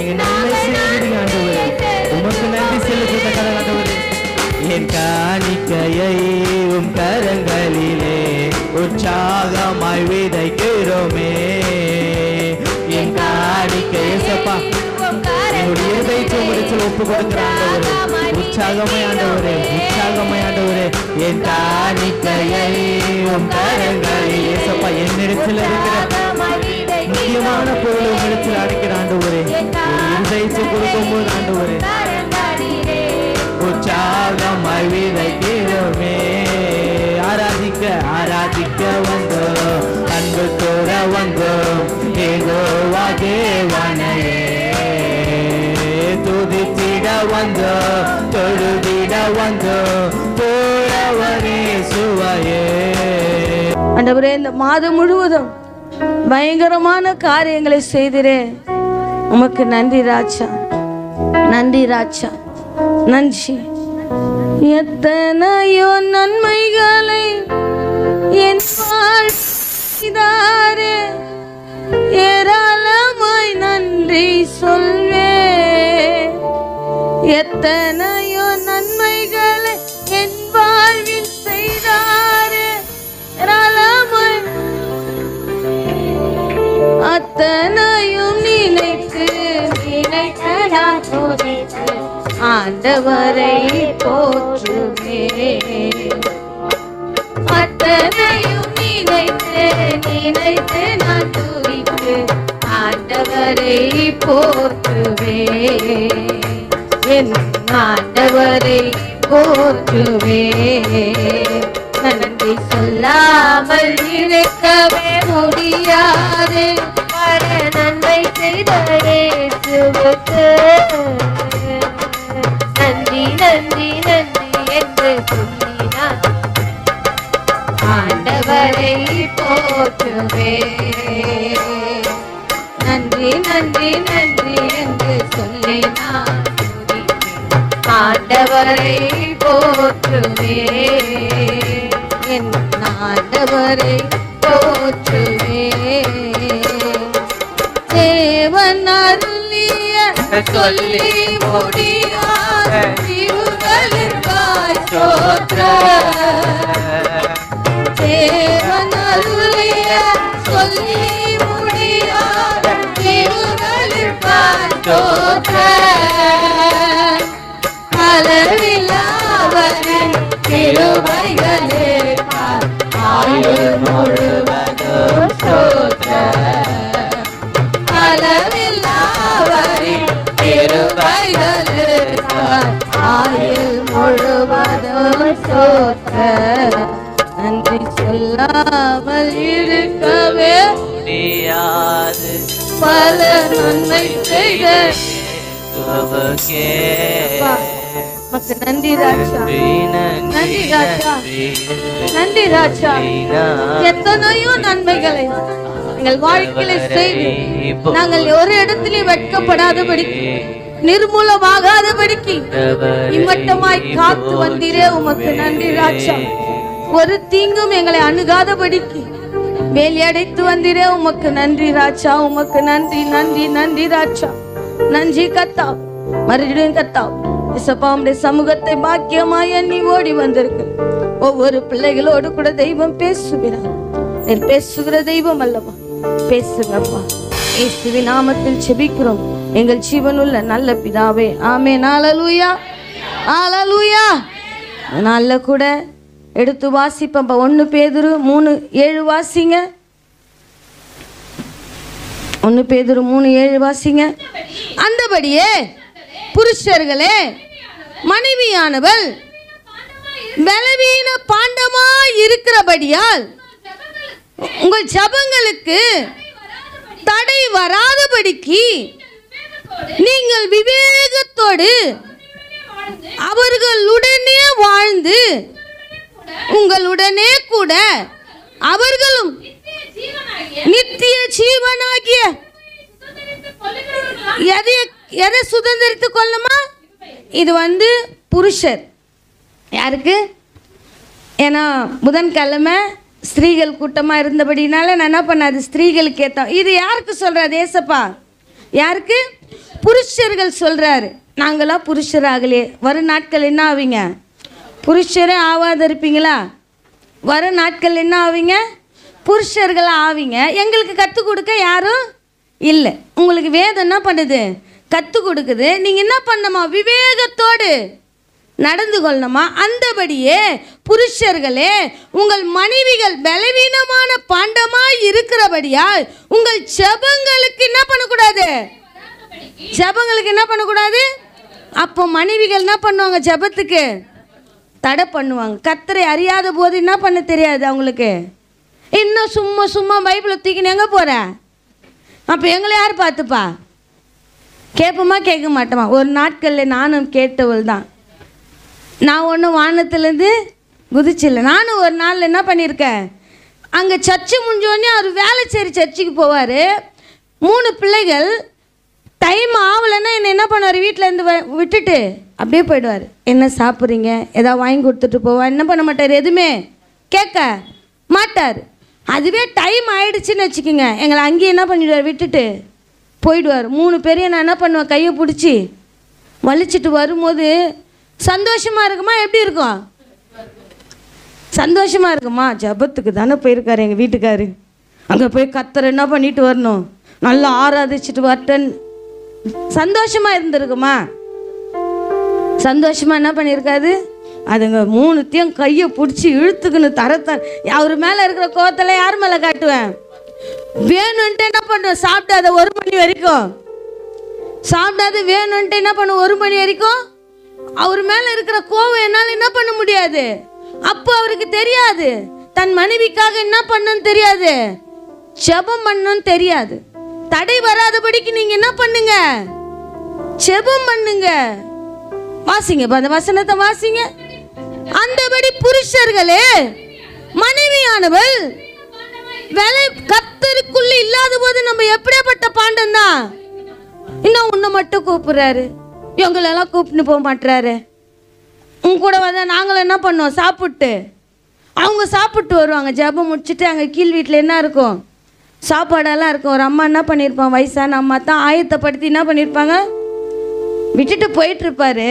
நீங்க நன்மை செய்கிறீங்க ஆண்டவரே. உமக்கு நன்றி செலுத்தத்தக்கத ஆண்டவரே. என் காணிக்கையை உம் கரங்களிலே உற்சாகமாய் விதைக்கிறோமே. என் காணிக்கை ஏசப்பா என்னுடைய இருதயத்தை உம்மிடத்தில் ஒப்பு கொடுக்கிறாங்க. உற்சாகமாய் ஆண்டவரே, உற்சாகமாய் ஆண்டவரே. என் காணிக்கையை உம் கரங்களில் ஏசப்பா என்னிடத்தில் இருக்கிற முக்கியமான பொருள் உம்மிடத்தில் அடைக்கிற ஆண்டவரே. ஒரு இருதயத்தை கொடுக்கும்போது ஆண்டவரே உற்சாகமாய் விதைக்கிறோமே. ஆராதிக்க ஆராதிக்க வந்தோம், அன்பு தோற வந்தோம் யெகோவா தேவனையே. துதித்திட வந்தோம், தொழுதிட வந்தோம் போறவரே சுவையே. ஆண்டவரே, இந்த மாதம் முழுவதும் பயங்கரமான காரியங்களை செய்திரே. உமக்கு நன்றி ராஜா, நன்றி ராஜா, நன்றி. எத்தனையோ நன்மைகளை என் வாழ்ந்தாரே, ஏராளமாய் நன்றி சொல்வே. எத்தனையோ நன்மைகளை என் வாழ்வில் செய்தாரே, ஏராளமாய் அத்தனையும் நினைத்து நினைத்து நான் துதித்து ஆண்டவரை போற்றுவே. அத்தனையும் நினைத்து நினைத்து நான் துதித்து ஆண்டவரை போற்றுவே. என் ஆண்டவரை போற்றுவே. நன்றி சொல்லாமல் இருக்கவே முடியாது. பல நன்மை செய்த இயேசுவுக்கு நன்றி நன்றி நன்றி என்று சொல்லினார். ஆண்டவரை போற்றுவே. நன்றி நன்றி நன்றி என்று சொல்லினார். ஆண்டவரை போற்றுவே. என் ஆண்டவரை போற்றுவே. தேவன் அருளிய சொல்லி முடியாத திருவருளாய் ஸ்தோத்திரம். தேவன் அருளிய சொல்லி முடியாத திருவருளாய் ஸ்தோத்திரம். அளவில்லாதவரின் கிருபைகளுக்காய் ஆயுள் முழுவதும் ஸ்தோத்திரம். அளவில்லாதவரின் கிருபைகளுக்காய் ஆயுள் முழுவதும் ஸ்தோத்திரம். நன்றி சொல்லாமல் இருக்கவே முடியாது. பல நன்மை செய்த நன்றி ராஜா, நன்றி ராஜா, நன்றி ராஜா. எத்தனையோ நன்மைகளை எங்கள் வாழ்க்கையில செய்து நாங்கள் ஒரு இடத்திலே வெட்கப்படாதபடிக்கு, நிர்மூலமாகாதபடிக்கு இம்மட்டமாய் காத்து வந்தீரே. உமக்கு நன்றி ராஜா. ஒரு தீங்கும் எங்களை அணுகாதபடிக்கு வேலையடைத்து வந்தீரே. உமக்கு நன்றி ராஜா, உமக்கு நன்றி நன்றி நன்றி ராஜா. நன்றி கத்தா. மறுபடியும் கத்தா இசப்பா, உம்முடைய சமூகத்தை பாக்கியமாய் எண்ணி ஓடி வந்திருக்கு. ஒவ்வொரு பிள்ளைகளோடு கூட தெய்வம் பேசுகிறார். நீர் பேசுகிற தெய்வம் அல்லவா? பேசுங்கப்பா. இயேசுவின் நாமத்தில் ஜெபிக்கிறோம் எங்கள் ஜீவனுள்ள நல்ல பிதாவே, ஆமென். ஹல்லேலூயா, ஹல்லேலூயா. நல்ல கூட எடுத்து வாசிப்போம். 1 பேதுரு 3:7 வாசிங்க. 1 பேதுரு 3:7 வாசிங்க. அந்தபடியே புருஷர்களே, மனைவியானவள் பலவீன பாண்டமாய் இருக்கிறபடியால் உங்கள் ஜபங்களுக்கு தடை வராதபடிக்கு நீங்கள் விவேகத்தோடு அவர்களுடனே வாழ்ந்து உங்களுடனே கூட அவர்களும் நித்திய ஜீவனாகிய எதை சுதந்திரித்து கொள்ளமா? இது புருஷர் யாருக்கு? ஏன்னா புதன்கிழமை ஸ்திரீகள் கூட்டமாக இருந்தபடினால நான் என்ன பண்ணாது, ஸ்திரீகளுக்கு ஏற்ற. இது யாருக்கு சொல்கிறது? ஏசப்பா யாருக்கு? புருஷர்கள் சொல்றாரு. நாங்களாம் புருஷராகலே, வரும் நாட்கள் என்ன ஆவீங்க? புருஷரே ஆவாத இருப்பீங்களா? வரும் நாட்கள் என்ன ஆவீங்க? புருஷர்களாக ஆவீங்க. எங்களுக்கு கற்றுக் கொடுக்க யாரும் இல்லை. உங்களுக்கு வேதம் என்ன பண்ணுது? கற்றுக் கொடுக்குது. நீங்கள் என்ன பண்ணணுமா? விவேகத்தோடு நடந்து கொள்ளணுமா? அந்தபடியே புருஷர்களே, உங்கள் மனைவிகள் பலவீனமான பாண்டமாய் இருக்கிறபடியால் உங்கள் ஜெபங்களுக்கு என்ன பண்ணக்கூடாது? ஜெபங்களுக்கு என்ன பண்ணக்கூடாது? அப்போ மனைவிகள் என்ன பண்ணுவாங்க? ஜெபத்துக்கு தடை பண்ணுவாங்க. கர்த்தரை அறியாத போது என்ன பண்ண தெரியாது அவங்களுக்கு. இன்னும் சும்மா சும்மா பைபிளை தூக்கின்னு எங்கே போகிற? அப்போ எங்களை யார் பார்த்துப்பா? கேட்போமா கேட்க மாட்டோமா? ஒரு நாட்களில் நானும் கேட்டவள் தான். நான் ஒன்றும் வானத்துலேருந்து குதிச்சில்லை. நானும் ஒரு நாள் என்ன பண்ணியிருக்கேன், அங்கே சர்ச்சு முடிஞ்சோடனே அவர் வேலைச்சேரி சர்ச்சுக்கு போவார். 3 பிள்ளைகள். டைம் ஆகலைன்னா என்னை என்ன பண்ணுவார்? வீட்டிலேருந்து விட்டுட்டு அப்படியே போயிடுவார். என்ன சாப்பிட்றீங்க, ஏதாவது வாங்கி கொடுத்துட்டு போவா. என்ன பண்ண மாட்டார், எதுவுமே கேட்க மாட்டார். அதுவே டைம் ஆயிடுச்சுன்னு வச்சுக்கோங்க, எங்களை அங்கேயே என்ன பண்ணிடுவார், விட்டுட்டு போயிடுவார். 3 பேரையும் நான் என்ன பண்ணுவேன், கையை பிடிச்சி வலிச்சிட்டு வரும்போது சந்தோஷமாக இருக்குமா? எப்படி இருக்கும்? சந்தோஷமாக இருக்குமா? ஜபத்துக்கு தானே போயிருக்காரு எங்கள் வீட்டுக்காரு, அங்கே போய் கர்த்தரை என்ன பண்ணிட்டு வரணும், நல்லா ஆராதிச்சுட்டு வரட்டன் சந்தோஷமாக இருந்திருக்குமா? சந்தோஷமாக என்ன பண்ணியிருக்காது? அதுங்க 3த்தையும் கையை பிடிச்சி இழுத்துக்குன்னு அவர் மேலே இருக்கிற கோவத்தில் யார் மேலே காட்டுவேன்? வேணுன்ட்டு என்ன பண்ணுவேன், சாப்பிடாத 1 மணி வரைக்கும் சாப்பிடாத வேணுன்ட்டு என்ன பண்ணுவேன், 1 மணி வரைக்கும் அவர் மேலே இருக்கிற கோவம் என்னால் என்ன பண்ண முடியாது. அப்போ அவருக்கு தெரியாது தன் மனைவிக்காக என்ன பண்ணணும்னு தெரியாது, ஜெபம் பண்ணணும்னு தெரியாது. தடை வராதபடிக்கு நீங்கள் என்ன பண்ணுங்க, ஜெபம் பண்ணுங்க. வாசிங்க, அந்த வசனத்தை வாசிங்க. அந்தபடி புருஷர்களே, மனைவியானவள் கர்த்தருக்குள்ள இல்லாத போது நம்ம எப்படியாப்பட்ட பாண்டம் தான். இன்னும் உன்னை மட்டும் கூப்பிடுறாரு, இவங்களெல்லாம் கூப்பிட்டு போக மாட்டுறாரு. உங்க கூட வந்தால் நாங்களும் என்ன பண்ணோம், சாப்பிட்டு அவங்க சாப்பிட்டு வருவாங்க. ஜெபம் முடிச்சுட்டு அங்கே கீழ் வீட்டில் என்ன இருக்கும், சாப்பாடெல்லாம் இருக்கும். ஒரு அம்மா என்ன பண்ணியிருப்பாங்க, வயசான அம்மா தான் ஆயத்தப்படுத்தி என்ன பண்ணியிருப்பாங்க, விட்டுட்டு போயிட்டுருப்பாரு.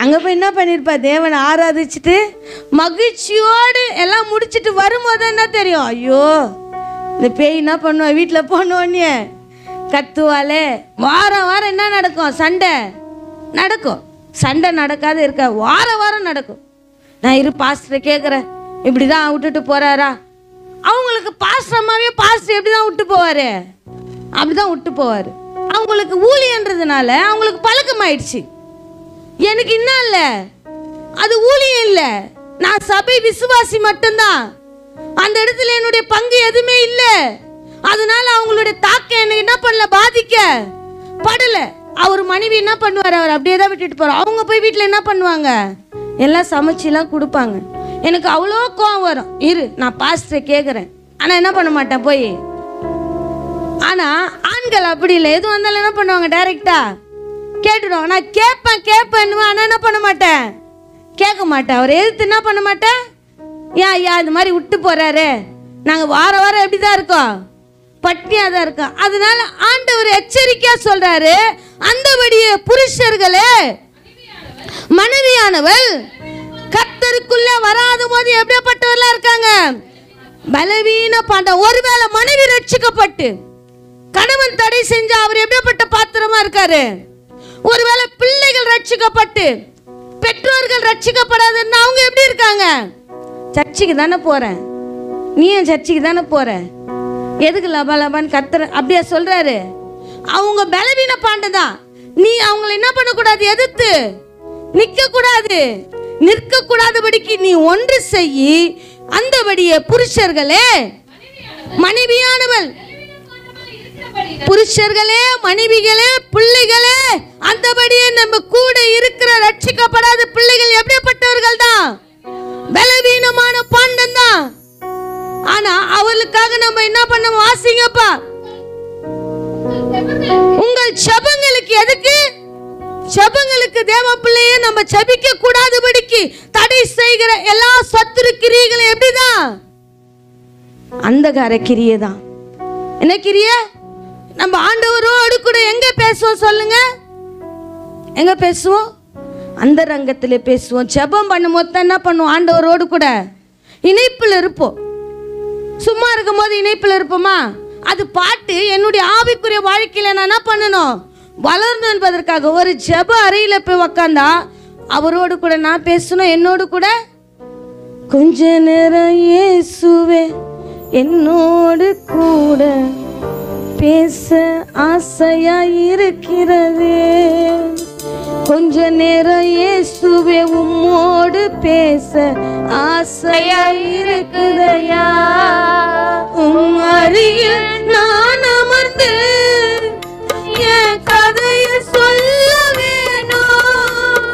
அங்கே போய் என்ன பண்ணியிருப்பா, தேவனை ஆராதிச்சுட்டு மகிழ்ச்சியோடு எல்லாம் முடிச்சுட்டு வரும்போது என்ன தெரியும், ஐயோ இந்த பேய் என்ன பண்ணுவா, வீட்டில் போனோடனே கத்துவாளே. வாரம் வாரம் என்ன நடக்கும், சண்டை நடக்கும். சண்டை நடக்காது இருக்க, வாரம் வாரம் நடக்கும். நான் இரு பாஸ்டரை கேட்குறேன், இப்படி தான் விட்டுட்டு போகிறாரா? அவங்களுக்கு பாஸ்டர் அம்மாவே பாஸ்டர் எப்படி தான் விட்டு போவார், அப்படி தான் விட்டு போவார். அவங்களுக்கு ஊழியன்றதுனால அவங்களுக்கு பழக்கமாயிடுச்சு. எனக்கு இன்னும் இல்லை, அது ஊழியம் இல்லை, நான் சபை விசுவாசி மட்டும்தான். அந்த இடத்துல என்னுடைய பங்கு எதுவுமே இல்லை. அதனால அவங்களுடைய தாக்கம் என்ன என்ன பண்ணல, பாதிக்க படலை. அவர் மனைவி என்ன பண்ணுவார், அவர் அப்படியே தான் விட்டுட்டு போகிறார். அவங்க போய் வீட்டில் என்ன பண்ணுவாங்க, எல்லாம் சமைச்சிலாம் கொடுப்பாங்க. எனக்கு அவ்வளோ கோவம் வரும். இரு நான் பாஸ்டரை கேட்குறேன், ஆனால் என்ன பண்ண மாட்டேன் போய். ஆனால் ஆண்கள் அப்படி இல்லை, எது வந்தாலும் என்ன பண்ணுவாங்க, டைரெக்டாக கேட்டுடுவாங்க. நான் கேட்பேன் ஆனால் என்ன பண்ண மாட்டேன், கேட்க மாட்டேன். அவர் எதிர்த்து என்ன பண்ண மாட்டேன். ஏன் ஐயா இந்த மாதிரி விட்டு போகிறாரு, நாங்கள் வாரம் வாரம் எப்படி தான் இருக்கோம், பட்னியாக தான் இருக்கோம். அதனால ஆண்டவர் எச்சரிக்கையாக சொல்கிறாரு, அந்தபடியே புருஷர்களே, மனைவியானவள் கர்த்தருக்குள்ள வராத போது எப்படிப்பட்டவர்களா இருக்காங்க, பலவீன பாண்டம். ஒருவேளை மனைவி ரட்சிக்கப்பட்டு கணவன் தடை செஞ்சா அவர் எப்படிப்பட்ட பாத்திரமா இருக்காரு. ஒருவேளை பிள்ளைகள் ரட்சிக்கப்பட்டு பெற்றோர்கள் ரட்சிக்கப்படாதுன்னா அவங்க எப்படி இருக்காங்க. சர்ச்சுக்கு தானே போறேன், நீயும் சர்ச்சுக்கு தானே போற, எதுக்கு லபான்னு கர்த்தர் அப்படியே சொல்றாரு. அவங்க பலவீன பாண்டம் தான். நீ அவங்களை என்ன பண்ணக்கூடாது, எதிர்த்து நிற்க கூடாது, நிற்க கூடாதபடிக்கு நீ ஒன்று செய்யி. அந்தபடியே புருஷர்களே, மனைவியானவள், புருஷர்களே, மனைவிகளே, பிள்ளைகளே, அந்தபடியே நம்ம கூட இருக்கிற ரட்சிக்கப்படாத பிள்ளைகள் எப்படிப்பட்டவர்கள் தான், பலவீனமான பாண்டம் தான். ஆனா அவளுக்காக நம்ம என்ன பண்ண, வாசிங்கப்பா. உங்கள் ஜெபங்களுக்கு, எதுக்கு ஜெபங்களுக்கு, தேவ பிள்ளையே நம்ம ஜெபிக்க கூடாதபடிக்கு தடை செய்கிற எல்லா சத்துரு கிரியைகளும் எப்படிதான், அந்தகார கிரியை தான். என்ன கிரியை, நம்ம ஆண்டவரோடு கூட எங்க பேசுவோம் சொல்லுங்க? எங்க பேசுவோம்? அந்த ரங்கத்திலே பேசுவோம். ஜெபம் பண்ணும்போது தான் என்ன பண்ணுவோம்? ஆண்டவரோடு கூட இணைப்பில் இருப்போம். சும்மா இருக்கும் போது இணைப்பில் இருப்போமா? அது பாட்டு என்னுடைய ஆவிக்குரிய வாழ்க்கையில நான் என்ன பண்ணணும்? வளரணும் என்பதற்காக ஒரு ஜெப அறையில போய் உக்காந்தா அவரோடு கூட நான் பேசணும். என்னோடு கூட கொஞ்ச நேரம் இயேசுவே என்னோடு கூட பேச ஆசையா இருக்கிறதே. கொஞ்ச நேரம் இயேசுவே உம்மோடு பேச ஆசையா இருக்குதையா. உம் அருகில் நான் அமர்ந்து என் கதையை சொல்ல வேணும்.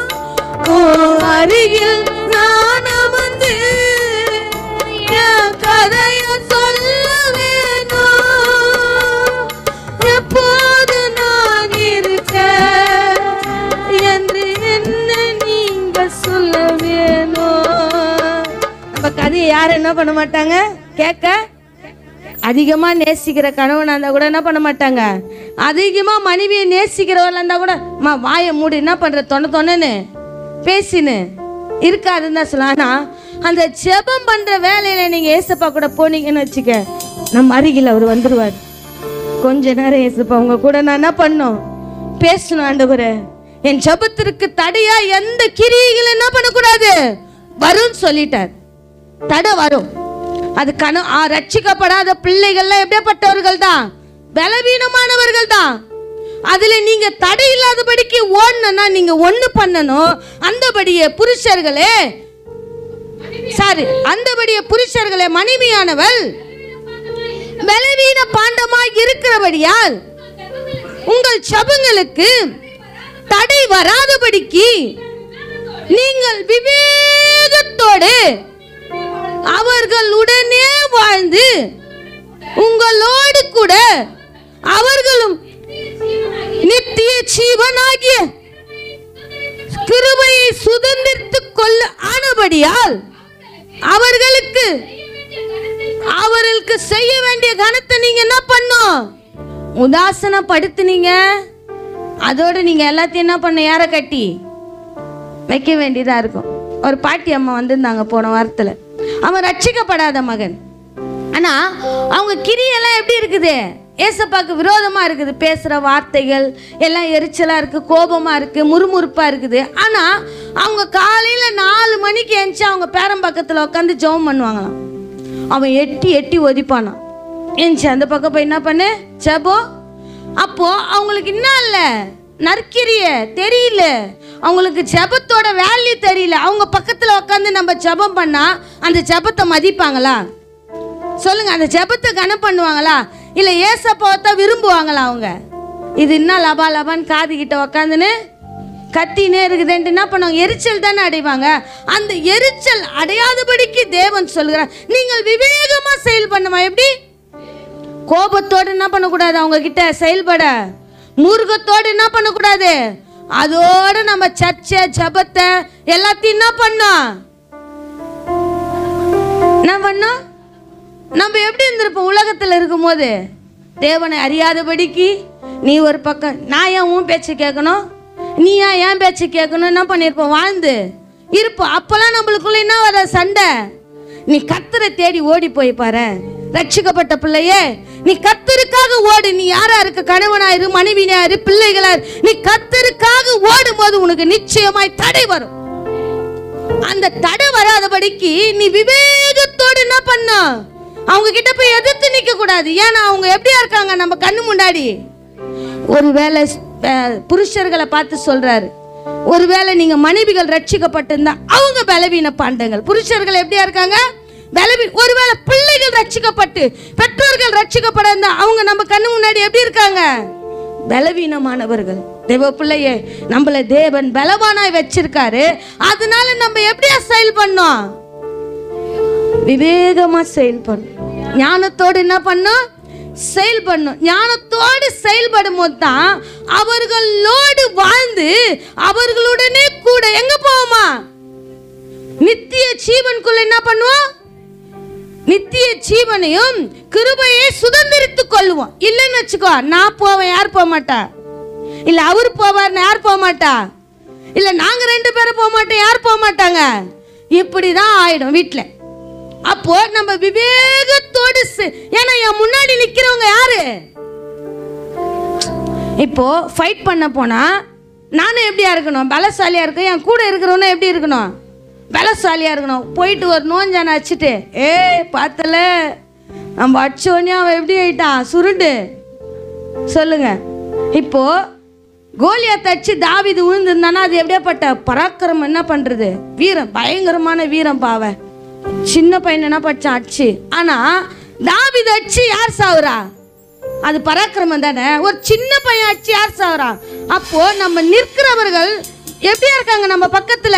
உம் அருகில் நான் அமர்ந்து என் கதையை சொல்ல வேணும். எப்போது நான் இருக்க என்று என்ன நீங்க சொல்ல வேணும். நம்ம கதையை யாரும் என்ன பண்ண மாட்டாங்க? கேட்க அதிகமா நேசிக்கிற கணவனா இருந்தா கூட என்ன பண்ண மாட்டாங்க? அதிகமா மனைவியை நேசிக்கிறவளா இருந்தா கூட வாயை மூடி என்ன பண்ற தொண்ணு பேசின்னு இருக்காதுன்னு தான் சொல்ல. ஆனா அந்த ஜெபம் பண்ற வேலையில நீங்க ஏசப்பா கூட போனீங்கன்னு வச்சுக்க, நம்ம அருகில் அவர் வந்துருவார். கொஞ்ச நேரம் ஏசப்பா உங்க கூட நான் என்ன பண்ணணும்? பேசணும். ஆண்டவரே, என் ஜெபத்திற்கு தடையா எந்த கிரியைகள் என்ன பண்ணக்கூடாது வரும்னு சொல்லிட்டார். தடை வரும். அது ரட்சிக்கப்படாத பிள்ளைகள்லாம் எப்படிப்பட்டவர்கள் தான்? பலவீனமானவர்கள் தான். அதுல நீங்க தடை இல்லாதபடிக்கு ஓடணும்னா நீங்க ஒண்ணு பண்ணணும். அந்தபடியே புருஷர்களே மனைவியானவள் பலவீன பாண்டமாய் இருக்கிறபடியால் உங்கள் ஜெபங்களுக்கு தடை வராதபடிக்கு நீங்கள் விவேகத்தோடு அவர்களுடனே வாழ்ந்து உங்களோடு கூட அவர்களும் நித்திய ஜீவனாகிய கிருபையை சுதந்திரித்துக் கொள்ள ஆனபடியால் அவர்களுக்கு செய்ய வேண்டிய கணத்தை நீங்க என்ன பண்ணும்? உதாசனப்படுத்தினீங்க. அதோட நீங்க எல்லாத்தையும் என்ன பண்ண? யார கட்டி வைக்க வேண்டியதா இருக்கும். ஒரு பாட்டி அம்மா வந்திருந்தாங்க போன வாரத்துல. அவன் ரட்சிக்கப்படாத மகன். ஆனா அவங்க கிரியெல்லாம் எப்படி இருக்குது? ஏசப்பாக்கு விரோதமா இருக்குது. பேசுற வார்த்தைகள் எல்லாம் எரிச்சலா இருக்கு, கோபமா இருக்கு, முறுமுறுப்பா இருக்குது. ஆனா அவங்க காலையில 4 மணிக்கு எழுந்துச்சு அவங்க பேரம்பக்கத்துல உட்காந்து ஜெபம் பண்ணுவாங்களாம். அவன் எட்டி ஒதிப்பானான். எழுந்துச்சு அந்த பக்கம் போய் என்ன பண்ணு ஜெபம். அப்போ அவங்களுக்கு என்ன இல்ல நற்கிரிய தெரியல, அவங்களுக்கு ஜெபத்தோட வேல்யூ தெரியல. அவங்க பக்கத்துல உட்காந்து நம்ம ஜெபம் பண்ணா அந்த ஜெபத்தை மதிப்பாங்களா சொல்லுங்க? அந்த ஜெபத்தை கனம் பண்ணுவாங்களா? இல்ல ஏசப்பாவை தான் விரும்புவாங்களா? அவங்க இது என்ன லபான்னு காது கிட்ட உக்காந்துன்னு கத்தினே இருக்குதுன்ட்டு என்ன பண்ணுவாங்க? எரிச்சல் தானே அடைவாங்க. அந்த எரிச்சல் அடையாதபடிக்கு தேவன் சொல்கிறார், நீங்கள் விவேகமா செயல் பண்ணுமா. எப்படி? கோபத்தோடு என்ன பண்ணக்கூடாது அவங்க கிட்ட செயல்பட. மூர்க்கத்தோடு என்ன பண்ணக்கூடாது. அதோட நம்ம சர்ச்சை ஜெபத்தை எல்லாத்தையும் என்ன பண்ணோம்? நம்ம எப்படி இருந்திருப்போம் உலகத்தில் இருக்கும் போது? தேவனை அறியாதபடிக்கு நீ ஒரு பக்கம், நான் ஏன் உன் பேச்சு கேட்கணும், நீ ஏன் பேச்சு கேட்கணும் என்ன பண்ணியிருப்போம்? வாழ்ந்து இருப்போம். அப்பெல்லாம் நம்மளுக்குள்ள என்ன வர சண்டை? நீ கர்த்தரை தேடி ஓடி போய் பாரு. ரட்சிக்கப்பட்ட பிள்ளையே, நீ கர்த்தருக்காக ஓடு. நீ யாரா இருக்க, கணவனாயிரு, மனைவியாரு, பிள்ளைகளாரு, நீ கர்த்தருக்காக ஓடும் போது உனக்கு நிச்சயமாய் தடை வரும். அந்த தடை வராதபடிக்கு நீ விவேகத்தோடு என்ன பண்ண? அவங்க கிட்ட போய் எதிர்த்து நிக்க கூடாது. ஏன்னா அவங்க எப்படியா இருக்காங்க நம்ம கண்ணு முன்னாடி. ஒருவேளை புருஷர்களை பார்த்து சொல்றாரு, ஒருவேளை நீங்க மனைவிகள் ரட்சிக்கப்பட்டிருந்தா அவங்க பலவீன பாண்டங்கள். புருஷர்கள் எப்படியா இருக்காங்க? ஒருவேளை பிள்ளைகள் ரட்சிக்கப்பட்டு பெற்றோர்கள் ரட்சிக்கப்பட இருந்தா அவங்க நம்ம கண்ணு முன்னாடி எப்படி இருக்காங்க? பலவீனமானவர்கள். தேவ பிள்ளையே, நம்மள தேவன் பலவானாய் வச்சிருக்காரு. அதனால நம்ம எப்படியா செயல் பண்ணோம்? விவேகமா செயல் பண்ணும். ஞானத்தோடு என்ன பண்ணும்? செயல் பண்ணும். ஞானத்தோடு செயல்படும் போது தான் அவர்களோடு வாழ்ந்து அவர்களுடனே கூட எங்க போவோமா? நித்திய ஜீவனுக்குள்ள என்ன பண்ணுவோம்? நித்திய ஜீவனையும் கிருபையை சுதந்திரித்துக் கொள்ளுவோம். இல்லைன்னு வச்சுக்கோ, நான் போவேன், யார் போக மாட்டா? இல்ல அவர் போவார், யார் போக மாட்டா? இல்ல நாங்க 2 பேரும் போக மாட்டோம், யார் போக மாட்டாங்க? இப்படிதான் ஆயிடும் வீட்டுல. அப்போ நம்ம விவேகத்தோடு, ஏன்னா என் முன்னாடி நிக்கிறவங்க யாரு? இப்போ ஃபைட் பண்ண போனா நானும் எப்படியா இருக்கணும்? பலசாலியா இருக்கணும். என் கூட இருக்கிறவனும் எப்படி இருக்கணும்? பலசாலியா இருக்கணும். போயிட்டு ஒரு நோஞ்சான அடிச்சுட்டு, பார்த்தல நம்ம அடிச்சோடனே அவன் எப்படி ஆயிட்டான்? சுருண்டு. சொல்லுங்க. இப்போ கோலியாத்தை அடிச்சு தாவீது விழுந்திருந்தானா அது எப்படியாப்பட்ட பராக்கிரமம்? என்ன பண்றது? வீரம், பயங்கரமான வீரம். பாவ சின்ன பையன் என்ன படிச்சான் அடிச்சு. ஆனா தாவீது அடிச்சு யார் சாவுறா? அது பராக்கிரமம் தானே. ஒரு சின்ன பையன் அடிச்சு யார் சாவுறா? அப்போ நம்ம நிற்கிறவர்கள் எப்படியா இருக்காங்க? நம்ம பக்கத்துல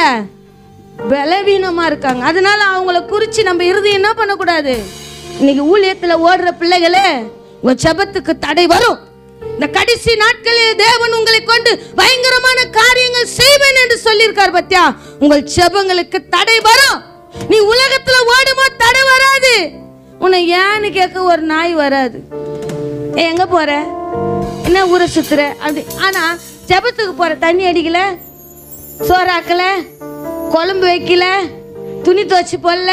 பலவீனமா இருக்காங்க. அதனால அவங்கள குறிச்சு நம்ம இருதயம் என்ன பண்ணக்கூடாது? இன்னைக்கு ஊழியத்துல ஓடுற பிள்ளைகளே, உங்க ஜெபத்துக்கு தடை வரும். இந்த கடைசி நாட்களில் தேவன் உங்களை கொண்டு பயங்கரமான காரியங்கள் செய்வேன் என்று சொல்லியிருக்கார். பத்தியா, உங்கள் ஜெபங்களுக்கு தடை வரும். நீ உலகத்துல ஓடுமா தடை வராது. உன்னை ஏன்னு கேட்க ஒரு நாய் வராது. எங்க போற? என்ன ஊரை சுத்துற? அப்படி. ஆனா ஜெபத்துக்கு போற, தண்ணி அடிக்கல, சோறாக்கல, குழம்பு வைக்கல, துணி துவச்சு போடல,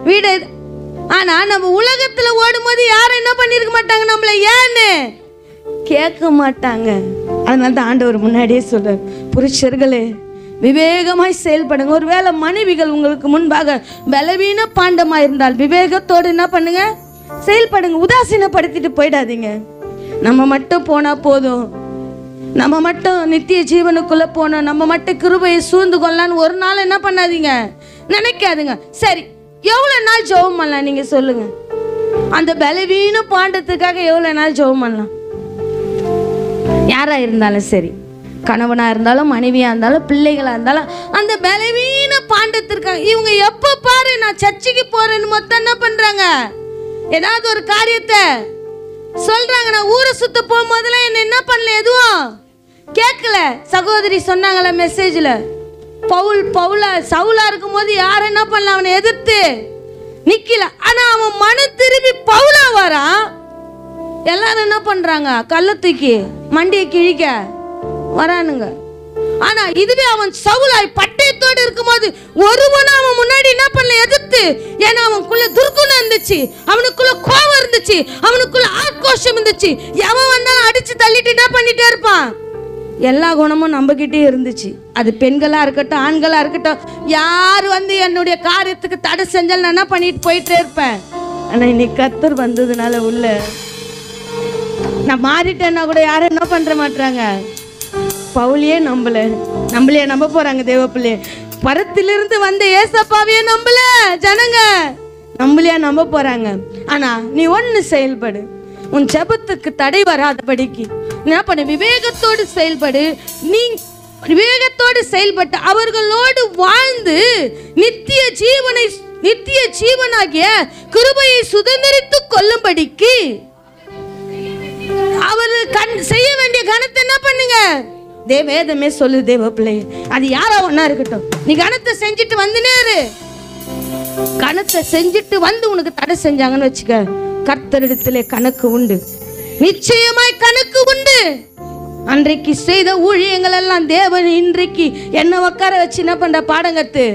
வீடு. ஆனா நம்ம உலகத்துல ஓடும்போது யாரும் என்ன பண்ணிருக்க மாட்டாங்க, நம்மள ஏன்னு கேட்க மாட்டாங்க. அதனால தான் ஆண்டவர் முன்னாடியே சொல்ற, புருஷர்களே விவேகமாய் செயல்படுங்க. ஒருவேளை மனைவிகள் உங்களுக்கு முன்பாக பலவீன பாண்டமா இருந்தால் விவேகத்தோடு என்ன பண்ணுங்க? செயல்படுங்க. உதாசீனப்படுத்திட்டு போயிடாதீங்க. நம்ம மட்டும் போனா போதும், நம்ம மட்டும் நித்திய ஜீவனுக்குள்ள போனோம், நம்ம மட்டும் கிருபையை சூழ்ந்து கொள்ளலான்னு ஒரு நாள் என்ன பண்ணாதீங்க, நினைக்காதுங்க. சரி, எவ்வளவு நாள் ஜெபம் பண்ணலாம் நீங்க சொல்லுங்க? அந்த பலவீன பாண்டத்துக்காக எவ்வளவு நாள் ஜெபம் பண்ணலாம்? யாரா இருந்தாலும் சரி, கணவனா இருந்தாலும் மனைவியா இருந்தாலும் பிள்ளைகளா இருந்தாலும், அந்த பலவீன பாண்டத்திற்காக இவங்க எப்ப பாரு நான் சர்ச்சைக்கு போறேன்னு மொத்தம் என்ன பண்றாங்க? ஏதாவது ஒரு காரியத்தை சொல்றாங்க. நான் ஊரை சுத்த போகும்போதுல என்ன பண்ணல, எதுவும் கேட்கல. சகோதரி சொன்னாங்களா மெசேஜ்ல, சவுலா இருக்கும் போது யார் என்ன பண்ணல, அவனை எதிர்த்து நிக்கல. ஆனா அவன் மனம் திரும்பி பவுலா வரான். எல்லாரும் என்ன பண்றாங்க? கல்ல தூக்கி மண்டியை கிழிக்க வரானுங்க. ஆனா இதுவே அவன் சவுலாய் பட்டயத்தோடு இருக்கும்போது ஒருவனும் அவன் முன்னாடி என்ன பண்ணல, எதிர்த்து. ஏன்னா அவனுக்குள்ள துர்க்குணம் இருந்துச்சு, அவனுக்குள்ள கோபம் இருந்துச்சு, அவனுக்குள்ள ஆக்ரோஷம் இருந்துச்சு. எவன் வந்தாலும் அடிச்சு தள்ளிட்டு என்ன பண்ணிட்டே இருப்பான். எல்லா குணமும் நம்ம கிட்டே இருந்துச்சு. அது பெண்களா இருக்கட்டும், ஆண்களா இருக்கட்டும், யார் வந்து என்னுடைய காரியத்துக்கு தடை செஞ்சாலும் நான் என்ன பண்ணிட்டு போயிட்டே இருப்பேன். ஆனா இன்னைக்கு கர்த்தர் வந்ததுனால உள்ள நான் மாறிட்டேன்னா கூட யாரும் என்ன பண்ற மாட்டாங்க. பவுலியே நம்மளே நம்ப போறாங்க. தேவ பிள்ளை பரத்திலிருந்து வந்த ஏசப்பாவையே நம்பல ஜனங்க, நம்மளையா நம்ப போறாங்க. ஆனா நீ ஒண்ணு செயல்படு, உன் ஜெபத்துக்கு தடை வராதபடிக்கு என்ன பண்ண? விவேகத்தோடு செயல்படு. நீ விவேகத்தோடு செயல்பட்டு அவர்களோடு வாழ்ந்து நித்திய ஜீவனாகிய கிருபையை சுதந்திரித்துக் கொள்ளும்படிக்கு அவர் செய்ய வேண்டிய கணத்தை என்ன பண்ணுங்க? வேதமே சொல்லு தேவ பிள்ளை, அது யாரா ஒன்னா இருக்கட்டும், நீ கணத்தை செஞ்சுட்டு வந்து நேரு. கணத்தை செஞ்சுட்டு வந்து உனக்கு தடை செஞ்சாங்கன்னு வச்சுக்க, கர்த்தரிடத்திலே கணக்கு உண்டு, நிச்சயமாய் கணக்கு உண்டு. அன்றைக்கு செய்த ஊழியங்கள் எல்லாம் தேவன் இன்றைக்கு என்ன உட்கார வச்சு என்ன பண்ற? பாடங்கத்து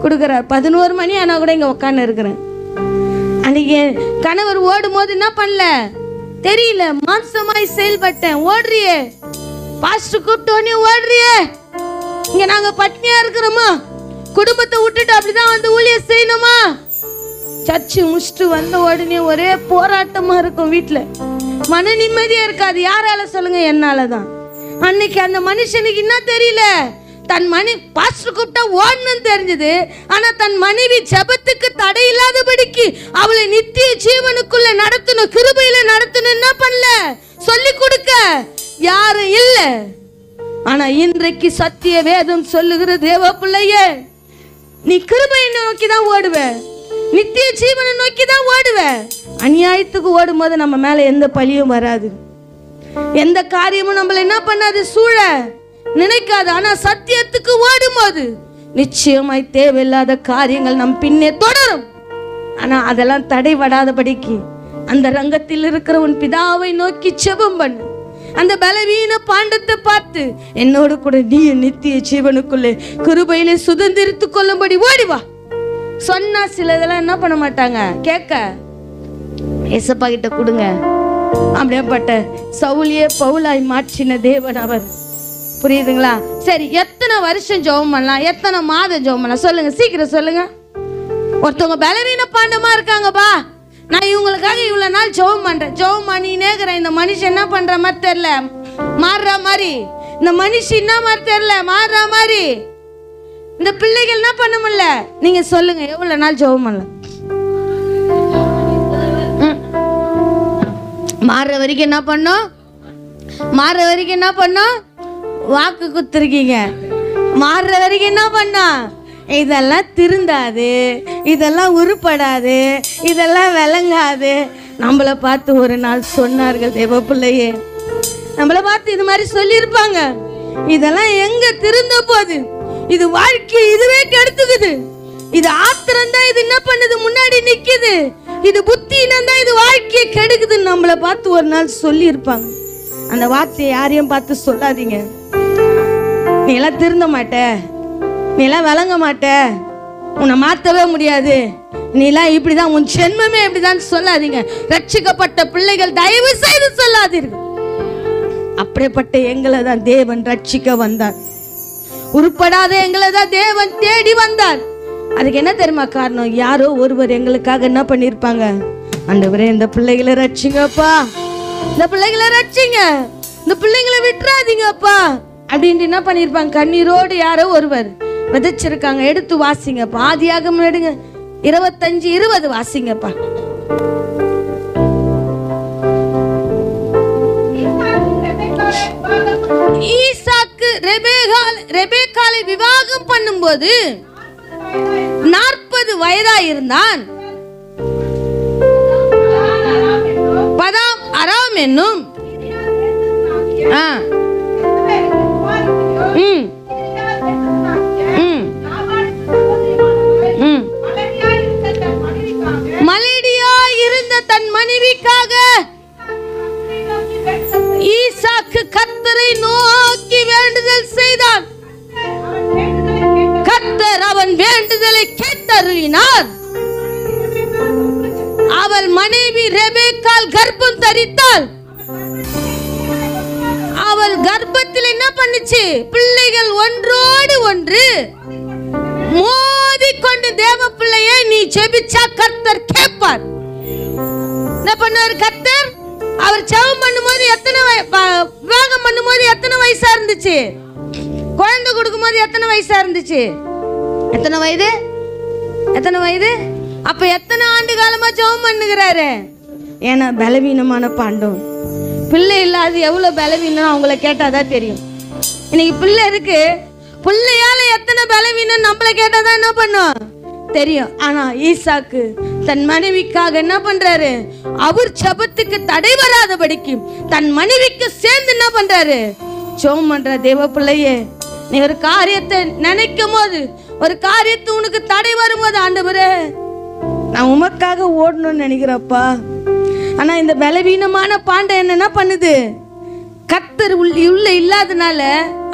கொடுக்குறார். 11 மணி ஆனா கூட இங்க உட்கார்ந்து இருக்கிறேன். அன்னைக்கு கணவர் ஓடும் போது என்ன பண்ணல தெரியல, மாம்சமாய் செயல்பட்டேன். ஓடுறியே, பாஸ்டர் கூப்பிட்டோன்னே ஓடுறியே. இங்க நாங்க பட்னியா இருக்கிறோமா? குடும்பத்தை விட்டுட்டு அப்படிதான் வந்து ஊழியம் செய்யணுமா? சர்ச்சு முடிச்சுட்டு வந்த உடனே ஒரே போராட்டமா இருக்கும். வீட்டுல மன நிம்மதியா இருக்காது. யாரால சொல்லுங்க? என்னாலதான். அன்னைக்கு அந்த மனுஷனுக்கு என்ன தெரியல, தன் பாஸ்டர் கூப்பிட்டா ஓடணும்னு தெரிஞ்சது. ஆனா தன் மனைவி ஜெபத்துக்கு தடை இல்லாதபடிக்கு அவளை நித்திய ஜீவனுக்குள்ள நடத்தணும், கிருபையில நடத்தணும் என்ன பண்ணல, சொல்லி கொடுக்க யாரும் இல்ல. ஆனா இன்றைக்கு சத்திய வேதம் சொல்லுகிற தேவ பிள்ளையே, நீ கிருபையை நோக்கி தான் ஓடுவ, நித்திய ஜீவனை நோக்கி தான் ஓடுவ. அநியாயத்துக்கு ஓடும் போது நம்ம மேல எந்த பழியும் வராது, எந்த காரியமும் நம்மள என்ன பண்ணாது, சூழ நினைக்காது. ஆனா சத்தியத்துக்கு ஓடும் போது நிச்சயமாய் தேவையில்லாத காரியங்கள் நம் பின்னே தொடரும். ஆனா அதெல்லாம் தடைபடாதபடிக்கு அந்த ரங்கத்தில் இருக்கிற உன் பிதாவை நோக்கி ஜெபம் பண்ணு. அந்த பலவீன பாண்டத்தை பார்த்து என்னோடு கூட நீ நித்திய ஜீவனுக்குள்ளே கிருபையிலே சுதந்திரித்து கொள்ளும்படி ஓடிவா சொன்னா சிலதெல்லாம் என்ன பண்ண மாட்டாங்க, கேட்க ஏசப்பா கிட்ட கொடுங்க. அப்படியேப்பட்ட சவுலியே பவுலாய் மாற்றின தேவன் அவர். புரியுதுங்களா? சரி, எத்தனை வருஷம் ஜெபம் பண்ணலாம், எத்தனை மாதம் ஜெபம் பண்ணலாம் சொல்லுங்க, சீக்கிரம் சொல்லுங்க. ஒருத்தவங்க பலவீன பாண்டமா இருக்காங்கப்பா, நான் இவங்களுக்காக இவ்வளவு நாள் ஜெபம் பண்றேன், ஜெபம் பண்ணினே இருக்கிறேன். இந்த மனுஷன் என்ன பண்ற மாதிரி தெரியல, மாறுற மாதிரி. இந்த மனுஷன் என்ன மாதிரி தெரியல, மாறுற மாதிரி. இந்த பிள்ளைகள் என்ன பண்ண முடியல, நீங்க சொல்லுங்க எவ்வளவு நாள் ஜெபம் பண்ணலாம்? மாறுற வரைக்கும் என்ன பண்ணோம், மாறுற வரைக்கும் என்ன பண்ணோம், வாக்கு குத்துருக்கீங்க. மாறுற வரைக்கும் என்ன பண்ணா, இதெல்லாம் திருந்தாது, இதெல்லாம் உருப்படாது, இதெல்லாம் விளங்காது. நம்மளை பார்த்து ஒரு நாள் சொன்னார்கள் தேவ பிள்ளையே, நம்மளை பார்த்து இது மாதிரி சொல்லியிருப்பாங்க, இதெல்லாம் எங்க திருந்த போகுது, இது வாழ்க்கை இதுவே கெடுத்துக்குது, இது ஆத்திரம் தான் இது என்ன பண்ணுது முன்னாடி நிக்குது, இது புத்தினம் தான் இது வாழ்க்கையை கெடுக்குதுன்னு நம்மளை பார்த்து ஒரு நாள் சொல்லி இருப்பாங்க. அந்த வார்த்தையை யாரையும் பார்த்து சொல்லாதீங்க. நீ எல்லாம் திருந்த மாட்ட, நீ எல்லாம் விளங்க மாட்ட, உன்னை மாற்றவே முடியாது, நீ எல்லாம் இப்படிதான், உன் ஜென்மமே இப்படிதான் சொல்லாதீங்க. ரட்சிக்கப்பட்ட பிள்ளைகள் தயவு செய்து சொல்லாதீர்கள். அப்படிப்பட்ட எங்களை தான் தேவன் ரட்சிக்க வந்தார். உருப்படாத எங்களை தான் தேவன் தேடி வந்தார். அதுக்கு என்ன தெரியுமா காரணம், யாரோ ஒருவர் எங்களுக்காக என்ன பண்ணிருப்பாங்க, ஆண்டவரே இந்த பிள்ளைகளை ரட்சிங்கப்பா, இந்த பிள்ளைகளை ரட்சிங்க, இந்த பிள்ளைங்களை விட்டுறாதீங்கப்பா அப்படின்ட்டு என்ன பண்ணிருப்பாங்க, கண்ணீரோடு யாரோ ஒருவர் விதைச்சிருக்காங்க. எடுத்து வாசிங்கப்பா, ஆதியாகமம் எடுங்க 25:20 வாசிங்கப்பா. ஈசாக்கு ரெபேக்காளை விவாகம் பண்ணும்போது 40 வயதா இருந்தான். அராம் என்னும் மலடியா இருந்த தன் மனைவிக்காக ஈசாக்கு கர்த்தரை நோக்கி வேண்டுதல் செய்தான். கர்த்தர் அவன் வேண்டுதலை கேட்டருளினார். அவள் மனைவி ரெபேக்காள் கர்ப்பம் தரித்தாள். அவள் கர்ப்பத்தில் என்ன பண்ணுச்சு, பிள்ளைகள் ஒன்றோடு ஒன்று மோதிக்கொண்டு, தேவ பிள்ளையை நீ ஜெபிச்சா கர்த்தர் கேட்பார். என்ன பண்ணார் கர்த்தர், அவர் ஜெபம் பண்ணும்போது எத்தனை விவாகம் பண்ணும்போது எத்தனை வயசா இருந்துச்சு, குழந்தை கொடுக்கும்போது எத்தனை வயசா இருந்துச்சு, எத்தனை வயது, எத்தனை வயது, அப்ப எத்தனை ஆண்டு காலமா ஜெபம் பண்ணுகிறாரு. ஏன்னா பலவீனமான பாண்டம், பிள்ளை இல்லாது எவ்வளவு பலவீனம் அவங்கள கேட்டாதான் தெரியும். இன்னைக்கு பிள்ளை இருக்கு, பிள்ளையால எத்தனை பலவீனம் நம்மள கேட்டாதான் என்ன பண்ணும் தெரியும். ஆனா ஈசாக்கு தன் மனைவிக்காக என்ன பண்றாரு, அவர் ஜெபத்துக்கு தடை வராதபடிக்கு தன் மனைவிக்கு சேர்ந்து என்ன பண்றாரு, ஜெபம் பண்ற. தேவ பிள்ளையே, நீ ஒரு காரியத்தை நினைக்கும் போது, ஒரு காரியத்தை உனக்கு தடை வரும்போது, ஆண்டவரே நான் உமக்காக ஓடணும்னு நினைக்கிறப்பா, ஆனா இந்த பலவீனமான பாண்டை என்ன பண்ணுது, கர்த்தர் உள்ள இல்லாதனால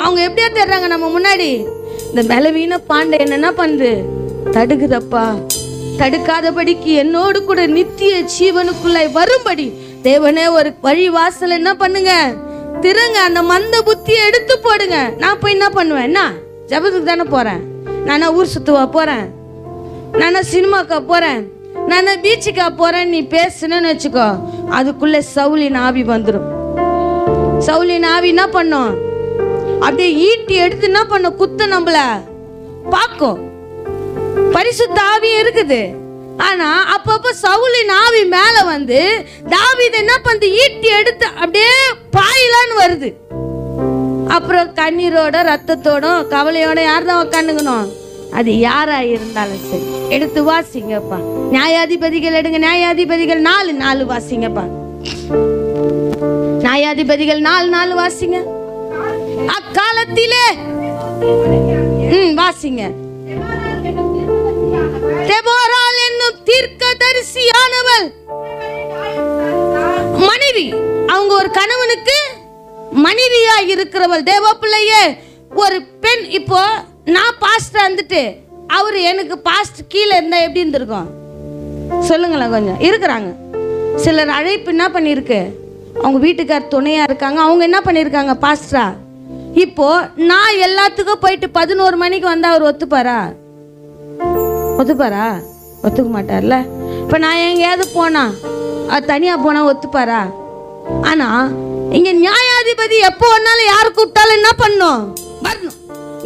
அவங்க எப்படியா தேடுறாங்க நம்ம முன்னாடி. இந்த பலவீன பாண்டை என்ன பண்ணுது, தடுக்குதப்பா. தடுக்காதபடிக்கு என்னோடு கூட நித்திய ஜீவனுக்குள்ள வரும்படி தேவனே ஒரு வழி வாசல் என்ன பண்ணுங்க, திருங்க. அந்த மந்த புத்தியை எடுத்து போடுங்க. நான் போய் என்ன பண்ணுவேன், என்ன ஜபத்துக்கு தானே போறேன், நானா ஊர் சுத்துவா போறேன், நானா சினிமாக்கா போறேன், நானா பீச்சுக்கா போறேன், நீ பேசுனேன்னு வச்சுக்கோ, அதுக்குள்ள சவுலின் ஆவி வந்துடும். சவுலின் ஆவி என்ன பண்ணும், அப்படியே ஈட்டி எடுத்து என்ன பண்ணும், குத்த நம்மள பாக்கும். பரிசுத்த ஆவி இருக்குது, ஆனா அப்பப்ப சவுலின் ஆவி மேல வந்து தாவீது என்ன பண்ணு, ஈட்டி எடுத்து அப்படியே பாயிலான்னு வருது. அப்புறம் கண்ணீரோட ரத்தத்தோட கவலையோட யார் தான் உக்காந்துக்கணும், அது யாரா இருந்தாலும் சரி. எடுத்து வாசிங்கப்பா, நியாயாதிபதிகள் எடுங்க, நியாயாதிபதிகள் 4:4 வாசிங்கப்பா, நியாயாதிபதிகள் 4:4 வாசிங்க. அக்காலத்திலே வாசிங்க. தெபோராள் என்னும் தீர்க்கதரிசியானவள் மனைவி. அவங்க ஒரு கணவனுக்கு மனைவியா இருக்கிறவள். தேவ பிள்ளையே, ஒரு பெண். இப்போ நான் பாஸ்டர் வந்துட்டு அவரு எனக்கு பாஸ்ட் கீழே இருந்தா எப்படி இருந்திருக்கும் சொல்லுங்களேன். கொஞ்சம் இருக்கிறாங்க சிலர் அழைப்பு என்ன பண்ணிருக்கு, அவங்க வீட்டுக்கார் துணையா இருக்காங்க, அவங்க என்ன பண்ணிருக்காங்க பாஸ்டரா. இப்போ நான் எல்லாத்துக்கும் போயிட்டு 11 மணிக்கு வந்தா அவர் ஒத்துப்பாரா? ஒத்துக்க மாட்டார்ல. இப்ப நான் எங்கேயாவது போனா அது தனியா போனா ஒத்துப்பாரா? ஆனா இங்க நியாயாதிபதி எப்போ வந்தாலும் யார் கூப்பிட்டாலும் என்ன பண்ணும், வரணும்.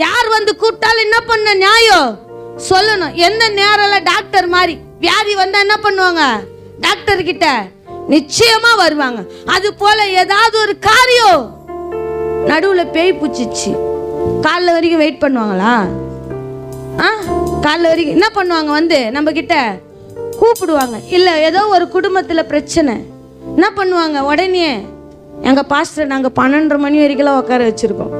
யார் வந்து கூப்பிட்டாலும் என்ன பண்ண, நியாயம் சொல்லணும். எந்த நேரம்ல டாக்டர் மாதிரி வியாதி வந்தா என்ன பண்ணுவாங்க, டாக்டர் கிட்ட நிச்சயமா வருவாங்க. அது போல ஏதாவது ஒரு காரியம் நடுவுல பேய் பூச்சிச்சு, காலைல வரைக்கும் வெயிட் பண்ணுவாங்களா? காலைல வரைக்கும் என்ன பண்ணுவாங்க, வந்து நம்ம கிட்ட கூப்பிடுவாங்க. இல்ல ஏதோ ஒரு குடும்பத்துல பிரச்சனை என்ன பண்ணுவாங்க, உடனே எங்க பாஸ்டர் நாங்க 12 மணி வரைக்கும் உட்கார வச்சிருக்கோம்.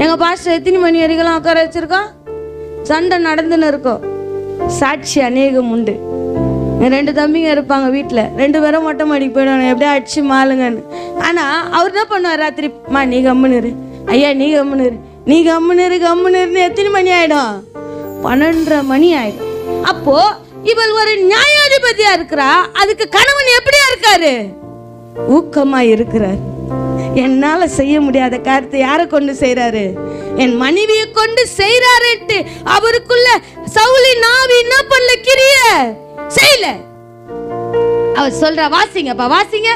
எங்க பாஸ்டர் எத்தனை மணி வரைக்கும் உட்கார வச்சிருக்கோம்? சண்டை நடந்துன்னு இருக்கோம். சாட்சி அநேகம் உண்டு. 2 தம்பிங்க இருப்பாங்க வீட்டில், 2 பேரும் மொட்டை மாடிக்கு போயிடுவாங்க, எப்படியா அடிச்சு மாலுங்கன்னு. ஆனால் அவர் என்ன பண்ணுவார், ராத்திரி மா நீ கம்முன்னு, ஐயா நீ கம்முன்னு எத்தனை மணி ஆகிடும்? 12:30 மணி ஆகிடும். அப்போ இவள் ஒரு நியாயாதிபதியா இருக்கிறா, அதுக்கு கணவன் எப்படியா இருக்காரு? ஊக்கமா இருக்கிறார். என்னால செய்ய முடியாத காரியத்தை யாரை கொண்டு செய்யறாரு? என் மனைவியை கொண்டு செய்யறாரு. அவருக்குள்ள சவுலி நாவி என்ன பண்ணல, கிரிய செய்யல. அவர் சொல்ற வாசிங்கப்பா, வாசிங்க.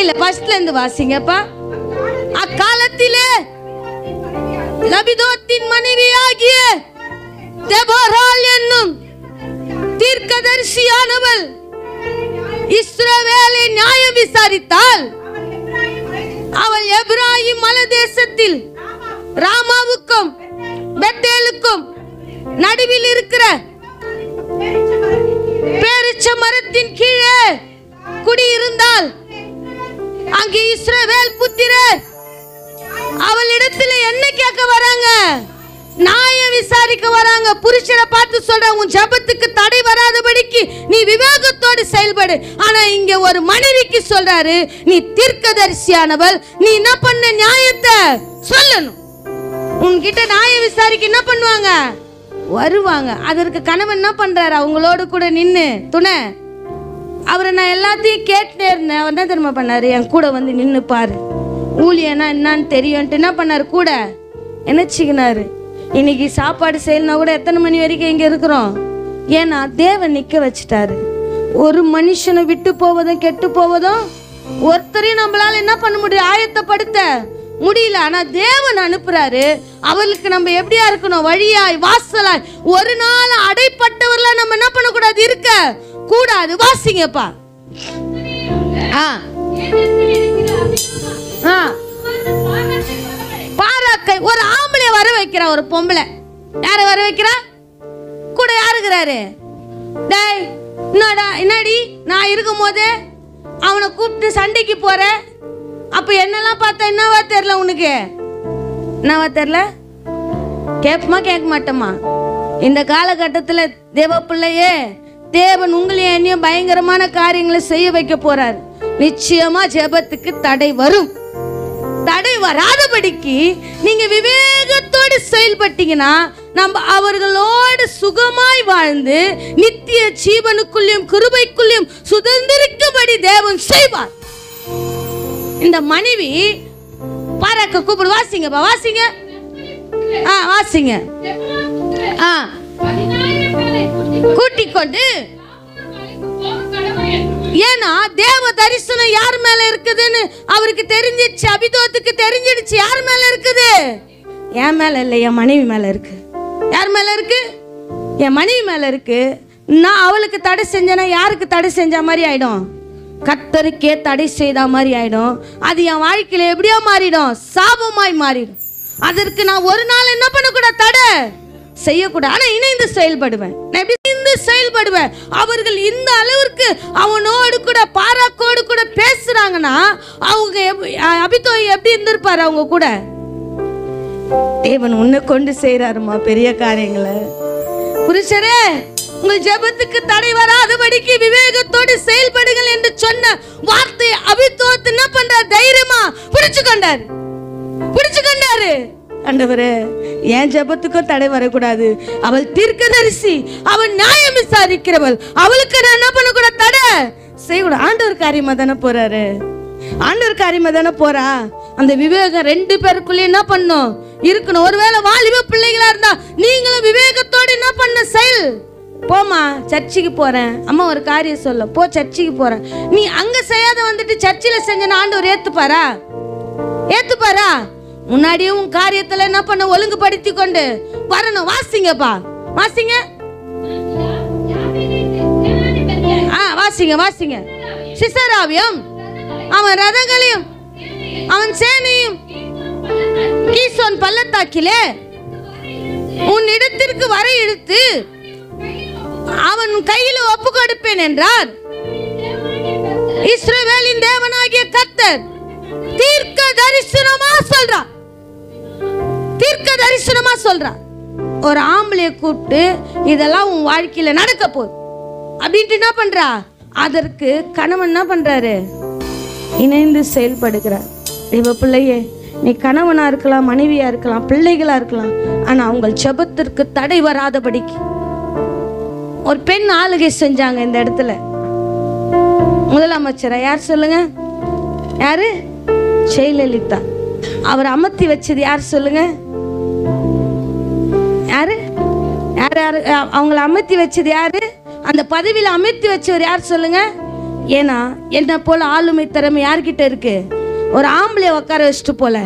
இல்ல ஃபர்ஸ்ட்ல இருந்து வாசிங்கப்பா. அக்காலத்திலே லபிதோத்தின் மனைவியாகிய தெபோராள் என்னும் தீர்க்கதரிசியானவள் இஸ்ரவேலை நியாயம் விசாரித்தாள். அவள் எப்ராயிம் மலைதேசத்தில் ராமாவுக்கும் பெத்தேலுக்கும் நடுவில் இருக்கிற பேரிச்ச மரத்தின் கீழே குடியிருந்தாள். அங்கே இஸ்ரவேல் புத்திரர் அவளிடத்துல என்ன கேட்க வராங்க? நியாயம் விசாரிக்க வராங்க. புருஷனை பார்த்து சொல்ற, உன் ஜெபத்துக்கு தடை வராதபடிக்கு நீ விவேகத்தோடு செயல்படு. ஆனா இங்க ஒரு மனைவிக்கு சொல்றாரு, நீ தீர்க்கதரிசியானவள், நீ என்ன பண்ண, நியாயத்தை சொல்லணும். உன்கிட்ட நியாயம் விசாரிக்க என்ன பண்ணுவாங்க, வருவாங்க. அதற்கு கணவன் என்ன பண்றாரு, அவங்களோடு கூட நின்னு துணை. அவரை நான் எல்லாத்தையும் கேட்டுட்டே இருந்தேன். அவர் என்ன தெரியுமா பண்ணாரு, என் கூட வந்து நின்னு பாரு, ஊழியனா என்னன்னு தெரியும்ட்டு என்ன பண்ணாரு, கூட நினைச்சுக்கினாரு. இன்னைக்கு சாப்பாடு செய்யலனா கூட எத்தனை மணி வரைக்கும் இங்க இருக்கிறோம்? ஏன்னா தேவன் நிக்க வச்சுட்டாரு. ஒரு மனுஷனை விட்டு போவதும் கெட்டு போவதும் ஒருத்தரையும் நம்மளால என்ன பண்ண முடியும், ஆயத்தப்படுத்த முடியல. ஆனா தேவன் அனுப்புறாரு. அவளுக்கு நம்ம எப்படியா இருக்கணும், வழியாய் வாசலாய். ஒரு நாள் அடைப்பட்டவர்கள நம்ம என்ன பண்ண கூடாது, இருக்க கூடாது. வாசிங்கப்பா. பாராக்கை ஒரு ஆம்பளை வர வைக்கிறா, ஒரு பொம்பளை யார வர வைக்கிறா, கூட யாருக்கிறாரு? டேய் என்னடி, நான் இருக்கும் போதே அவனை கூப்பிட்டு சண்டைக்கு போற. அப்ப என்னெல்லாம் பார்த்தா என்னவா தெரியல உனக்கு? என்னவா தெரியல? கேட்பமா கேட்க மாட்டோமா? இந்த காலகட்டத்தில் தேவ பிள்ளையே, தேவன் உங்களையும் என்னையும் பயங்கரமான காரியங்களை செய்ய வைக்க போறார். நிச்சயமா ஜெபத்துக்கு தடை வரும். தடை வராதபடிக்கு நீங்க விவேகத்தோடு செயல்பட்டீங்கன்னா நம்ம அவர்களோடு சுகமாய் வாழ்ந்து நித்திய ஜீவனுக்குள்ளும் கிருபைக்குள்ளும் சுதந்திரிக்கும்படி தேவன் செய்வார். இந்த மனைவி பாராக்க கூப்பிடு. வாசிங்கப்பா, வாசிங்க. வாசிங்க. கூட்டிக் கொண்டு, ஏன்னா தேவ தரிசனம் யார் மேல இருக்குதுன்னு அவருக்கு தெரிஞ்சிடுச்சு, அபிதோத்துக்கு தெரிஞ்சிடுச்சு. யார் மேல இருக்குது? என் மேல இல்ல, என் மனைவி மேல இருக்கு. யார் மேல இருக்கு? என் மனைவி மேல இருக்கு. நான் அவளுக்கு தடை செஞ்சேன்னா யாருக்கு தடை செஞ்ச மாதிரி ஆயிடும்? கர்த்தருக்கே தடை செய்த மாதிரி ஆயிடும். அது என் வாழ்க்கையில எப்படியோ மாறிடும், சாபமாய் மாறிடும். அதற்கு நான் ஒரு நாள் என்ன பண்ணக்கூடாது, தடை செய்யக்கூடாது. ஆனா இணைந்து செயல்படுவேன். நான் எப்படி செயல்படுவேன்? அவர்கள் இந்த அளவிற்கு அவனோடு கூட பாராக்கோடு கூட பேசுறாங்கன்னா அவங்க அபிதோய் எப்படி இருந்திருப்பாரு அவங்க கூட? தேவன் உன்னை கொண்டு செய்யறாருமா பெரிய காரியங்களை. புருஷரே, உங்கள் ஜெபத்துக்கு தடை வராதபடிக்கு விவேகத்தோடு செயல்படுங்கள் என்று சொன்ன வார்த்தை அபித்தோத்து என்ன பண்றார்? தைரியமா பிடிச்சுக்கொண்டாரு. ஆண்டவரே, என் ஜெபத்துக்கும் தடை வரக்கூடாது. அவள் தீர்க்கதரிசி, அவள் நியாயம் விசாரிக்கிறவள், அவளுக்கு நான் என்ன பண்ணக்கூடாது? தடை செய்யக்கூடாது. ஆண்டவர் காரியமா தானே போறாரு, ஆண்டவர் காரியமா தானே போறா. அந்த விவேகம் 2 பேருக்குள்ளே என்ன பண்ணும்? இருக்கணும். ஒருவேளை வாலிப பிள்ளைகளா இருந்தா நீங்களும் விவேகத்தோடு என்ன பண்ண செயல். போமா, சர்ச்சுக்கு போறேன், அம்மா ஒரு காரியம் சொல்ல, போ சர்ச்சுக்கு போறேன். நீ அங்க செய்யாத வந்துட்டு சர்ச்சில் செஞ்ச ஆண்டவர் ஏத்துப்பாரா? முன்னாடியே உன் காரியத்துல என்ன பண்ண? ஒழுங்குபடுத்தி கொண்டு வரணும். வாசிங்கப்பா, வாசிங்க, வாசிங்க. சிசராவியம் அவன் ரதங்களையும் அவன் சேனையும் கீசோன் பள்ளத்தாக்கிலே உன் இடத்திற்கு வர இழுத்து அவன் கையில் ஒப்பு கொடுப்பேன் என்றார். இஸ்ரவேலின் தேவனாகிய கர்த்தர் தீர்க்க தரிசனமா சொல்றார். ஒரு ஆம்பளைய கூப்பிட்டு இதெல்லாம் உன் வாழ்க்கையில நடக்க போகுது அப்படின்ட்டு என்ன பண்றா? அதற்கு கணவன் என்ன பண்றாரு? இணைந்து செயல்படுகிறார். தேவ பிள்ளையே, நீ கணவனா இருக்கலாம், மனைவியா இருக்கலாம், பிள்ளைகளா இருக்கலாம், ஆனா உங்கள் ஜெபத்திற்கு தடை வராதபடிக்கு ஒரு பெண் ஆளுகை செஞ்சாங்க இந்த இடத்துல. முதலமைச்சரா யார் சொல்லுங்க? யாரு? ஜெயலலிதா. அவர் அமர்த்தி வச்சது யார் சொல்லுங்க? யாரு? அவங்கள அமர்த்தி வச்சது யாரு? அந்த பதவியில அமர்த்தி வச்சவர் யார் சொல்லுங்க? ஏன்னா என்ன போல ஆளுமை திறமை யார்கிட்ட இருக்கு? ஒரு ஆம்பளை உட்கார வச்சுட்டு போல,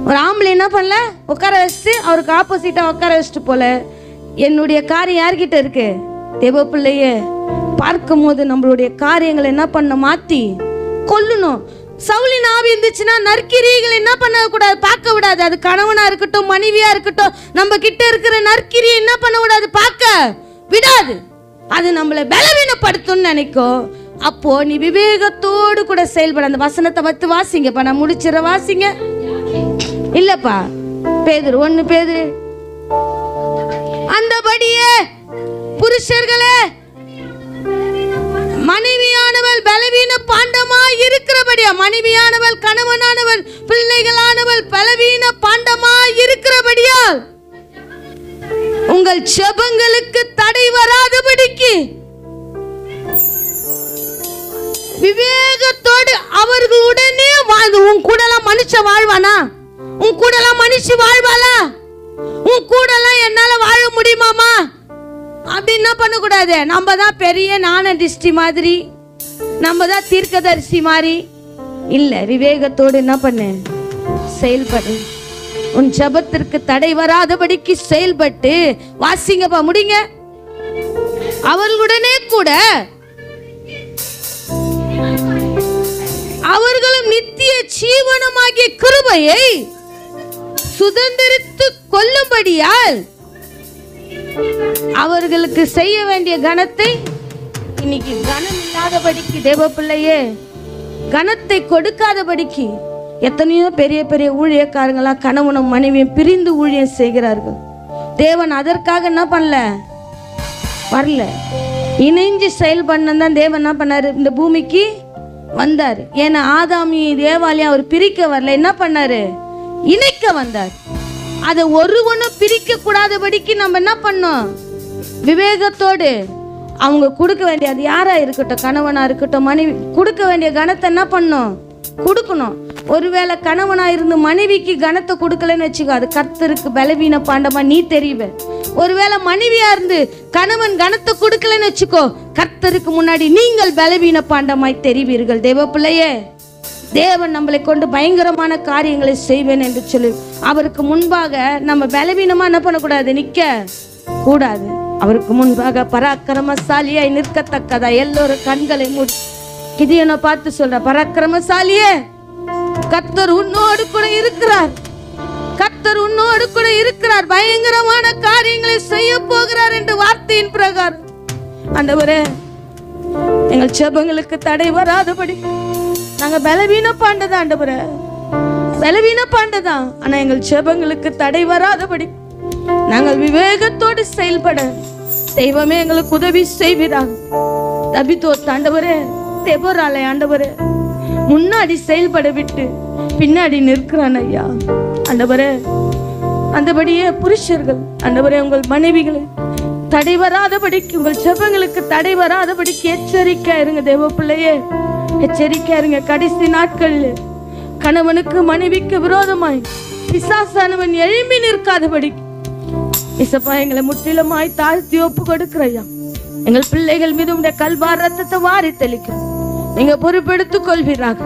ஒரு ஆம்பளை என்ன பண்ணல? உட்கார வச்சுட்டு அவருக்கு ஆப்போசிட்டா உட்கார வச்சுட்டு போல. என்னுடைய காரியம் யார்கிட்ட இருக்கு? தேவ பிள்ளையே, பார்க்கும் போது நம்மளுடைய காரியங்களை என்ன பண்ண? மாத்தி கொல்லணும். சவுலின் ஆவி இருந்துச்சுன்னா நற்கிரியைகள் என்ன பண்ண கூடாது? பார்க்க விடாது. அது கணவனா இருக்கட்டும், மனைவியா இருக்கட்டும், நம்ம கிட்ட இருக்கிற நற்கிரியை என்ன பண்ண கூடாது? பார்க்க விடாது. அது நம்மளை பலவீனப்படுத்தும்னு நினைக்கும். அப்போ நீ விவேகத்தோடு கூட செயல்பட. அந்த வசனத்தை பத்தி வாசிங்கப்பா, நான் முடிச்சிட. வாசிங்க. இல்லப்பா, பேதுரு 1 பேதுரு. அந்தபடியே புருஷர்களே, மனைவியானவள் பலவீன பாண்டமாய் இருக்கிறபடியா, மனைவியானவள் கணவனானவள் பிள்ளைகளானவள் பலவீன பாண்டமாய் இருக்கிறபடியால் உங்கள் ஜெபங்களுக்கு தடை வராதபடிக்கு விவேகத்தோடு அவர்களுடனே வாழ்ந்து. உன் கூடலாம் மனுஷன் வாழ்வானா? உன் கூடலாம் மனுஷி வாழ்வாளா? உன் கூடலாம் என்னால வாழ முடியுமாமா? அப்படி என்ன பண்ணக்கூடாது? நம்ம தான் பெரிய ஞானதிஷ்டி மாதிரி, நம்ம தான் தீர்க்கதரிசி மாதிரி இல்ல. விவேகத்தோடு என்ன பண்ணு? செயல்படு. உன் ஜெபத்திற்கு தடை வராதபடிக்கு செயல்பட்டு வாசிங்கப்பா, முடிங்க. அவர்களுடனே கூட அவர்களும் நித்திய ஜீவனமாகிய கிருபையை சுதந்திரித்து கொள்ளும்படியால் அவர்களுக்கு செய்ய வேண்டிய கனத்தை இன்னைக்கு கனம் இல்லாதபடிக்கு, தேவ பிள்ளையே, கனத்தை கொடுக்காதபடிக்கு எத்தனையோ பெரிய பெரிய ஊழியக்காரங்களா கணவனும் மனைவியும் பிரிந்து ஊழியம் செய்கிறார்கள். தேவன் அதற்காக என்ன பண்ணல? வரல. இணைஞ்சு செயல் பண்ணதான் தேவன் என்ன பண்ணாரு? இந்த பூமிக்கு வந்தார். ஏன்னா ஆதாமி தேவாலயம் அவர் பிரிக்க வரல, என்ன பண்ணாரு? இணைக்க வந்தார். அதை ஒருவனும் பிரிக்க கூடாதபடிக்கு நம்ம என்ன பண்ணோம்? விவேகத்தோடு அவங்க கொடுக்க வேண்டிய, அது யாரா இருக்கட்டும், கணவனா இருக்கட்டும், மனைவி, கொடுக்க வேண்டிய கனத்தை என்ன பண்ணோம்? கொடுக்கணும். ஒருவேளை கணவனா இருந்து மனைவிக்கு கனத்தை கொடுக்கலன்னு வச்சுக்கோ, அது கர்த்தருக்கு பலவீன பாண்டமா நீ தெரிவ. ஒருவேளை மனைவியா இருந்து கணவன் கனத்தை கொடுக்கலன்னு வச்சுக்கோ, கர்த்தருக்கு முன்னாடி நீங்கள் பலவீன பாண்டமாய் தெரிவீர்கள். தேவ பிள்ளையே, தேவன் நம்மளை கொண்டு பயங்கரமான காரியங்களை செய்வேன் என்று சொல்லி அவருக்கு முன்பாக நம்ம பலவீனமா என்ன பண்ணக்கூடாது? நிக்க கூடாது. அவருக்கு முன்பாக பராக்கிரமசாலியாய் நிற்கத்தக்கதா எல்லோரும் கண்களை மூடி கிதியோனை பார்த்து சொல்ற, பராக்கிரமசாலியே, கர்த்தர் உன்னோடு கூட இருக்கிறார். கர்த்தர் உன்னோடு கூட இருக்கிறார். பயங்கரமான காரியங்களை செய்ய போகிறார் என்று வார்த்தையின் பிரகாரம் ஆண்டவரே, எங்கள் ஜெபங்களுக்கு தடை வராதபடி. நாங்க பலவீன பாண்டதான் ஆண்டவரே, பலவீன பாண்டதான். ஆனா எங்கள் ஜெபங்களுக்கு தடை வராதபடி நாங்கள் விவேகத்தோடு செயல்பட தெய்வமே எங்களுக்கு உதவி செய்வீராக. தபிதோத் ஆண்டவரே, தெபோராளை ஆண்டவரே முன்னாடி செயல்பட விட்டு பின்னாடி நிற்கிறான் ஐயா. ஆண்டவரே அந்தபடியே புருஷர்கள் ஆண்டவரே உங்கள் மனைவிகளை தடை வராதபடிக்கு, உங்கள் ஜெபங்களுக்கு தடை வராதபடிக்கு எச்சரிக்கையா இருங்க தேவ பிள்ளையே, எச்சரிக்கையா இருங்க. கடைசி நாட்களில் கணவனுக்கு மனைவிக்கு விரோதமாய் பிசாசானவன் எழும்பி நிற்காதபடிக்கு இசப்பா எங்களை முற்றிலுமாய் தாழ்த்தி ஒப்பு கொடுக்கிறையா. எங்கள் பிள்ளைகள் மீது உடைய கல்வார் ரத்தத்தை வாரி தெளிக்கிறோம். நீங்க பொறுப்பெடுத்துக் கொள்வீராக.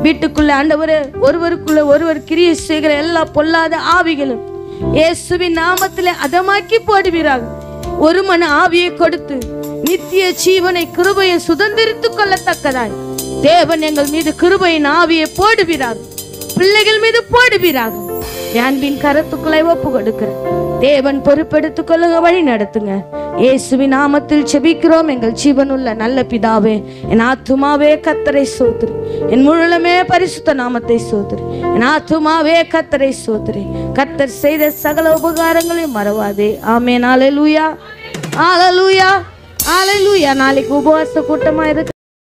வீட்டுக்குள்ள ஆண்டவரே ஒருவருக்குள்ள ஒருவர் கிரியை செய்கிற எல்லா பொல்லாத ஆவிகளும் இயேசுவின் நாமத்திலே அதமாக்கி போடுவீராக. ஒரு மன ஆவியை கொடுத்து நித்திய ஜீவனை கிருபையை சுதந்திரித்துக் கொள்ளத்தக்கதாய் தேவன் எங்கள் மீது கிருபையின் ஆவியை போடுவீராக. பிள்ளைகள் மீது போடுவீராக. அன்பின் கரத்துக்குள்ளே ஒப்பு கொடுக்கிற தேவன் பொறுப்பெடுத்துக் கொள்ளுங்க, வழி நடத்துங்க. இயேசுவின் நாமத்தில் செபிக்கிறோம் எங்கள் ஜீவனுள்ள நல்ல பிதாவே. என் ஆத்துமாவே கர்த்தரை ஸ்தோத்திரி, என் முழுமே பரிசுத்த நாமத்தை ஸ்தோத்திரி. என் ஆத்துமாவே கர்த்தரை ஸ்தோத்திரி. கர்த்தர் செய்த சகல உபகாரங்களையும் மறவாதே. ஆமென். ஹல்லேலூயா, ஹல்லேலூயா, ஹல்லேலூயா. நாளைக்கு உபவாச கூட்டமா இருக்கு.